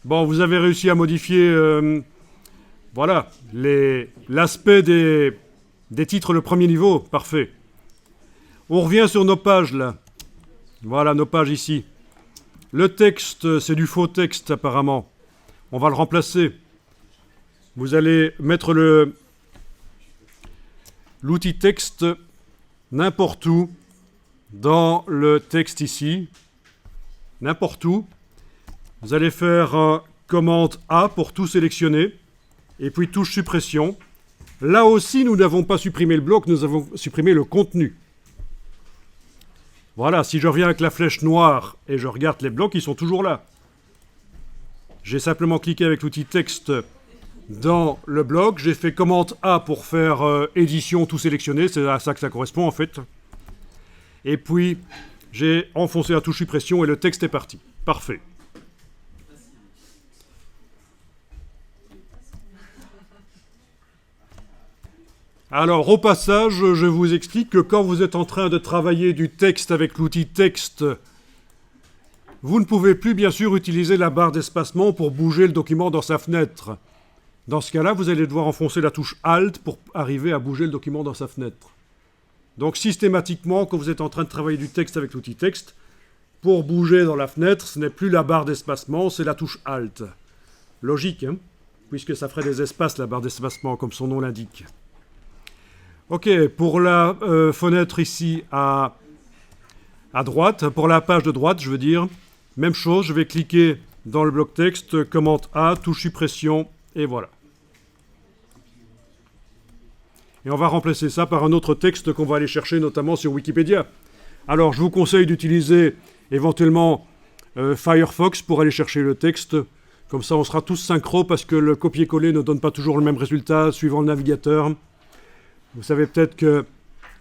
Bon, vous avez réussi à modifier voilà, l'aspect des titres le premier niveau. Parfait. On revient sur nos pages, là. Voilà, nos pages ici. Le texte, c'est du faux texte, apparemment. On va le remplacer. Vous allez mettre l'outil texte n'importe où dans le texte ici. N'importe où. Vous allez faire commande A pour tout sélectionner. Et puis touche suppression. Là aussi, nous n'avons pas supprimé le bloc, nous avons supprimé le contenu. Voilà, si je reviens avec la flèche noire et je regarde les blocs, ils sont toujours là. J'ai simplement cliqué avec l'outil texte dans le bloc. J'ai fait commande A pour faire édition, tout sélectionner. C'est à ça que ça correspond en fait. Et puis, j'ai enfoncé la touche suppression et le texte est parti. Parfait. Alors, au passage, je vous explique que quand vous êtes en train de travailler du texte avec l'outil texte, vous ne pouvez plus, bien sûr, utiliser la barre d'espacement pour bouger le document dans sa fenêtre. Dans ce cas-là, vous allez devoir enfoncer la touche Alt pour arriver à bouger le document dans sa fenêtre. Donc, systématiquement, quand vous êtes en train de travailler du texte avec l'outil texte, pour bouger dans la fenêtre, ce n'est plus la barre d'espacement, c'est la touche Alt. Logique, hein, puisque ça ferait des espaces, la barre d'espacement, comme son nom l'indique. Ok, pour la fenêtre ici à droite, pour la page de droite, je veux dire, même chose, je vais cliquer dans le bloc texte, commande A, touche suppression, et voilà. Et on va remplacer ça par un autre texte qu'on va aller chercher notamment sur Wikipédia. Alors, je vous conseille d'utiliser éventuellement Firefox pour aller chercher le texte. Comme ça, on sera tous synchro parce que le copier-coller ne donne pas toujours le même résultat suivant le navigateur. Vous savez peut-être que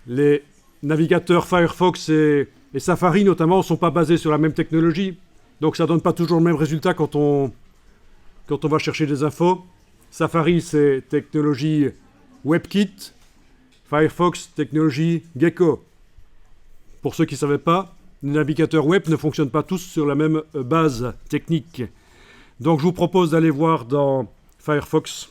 les navigateurs Firefox et Safari notamment ne sont pas basés sur la même technologie. Donc ça ne donne pas toujours le même résultat quand on va chercher des infos. Safari, c'est technologie WebKit. Firefox, technologie Gecko. Pour ceux qui ne savaient pas, les navigateurs web ne fonctionnent pas tous sur la même base technique. Donc je vous propose d'aller voir dans Firefox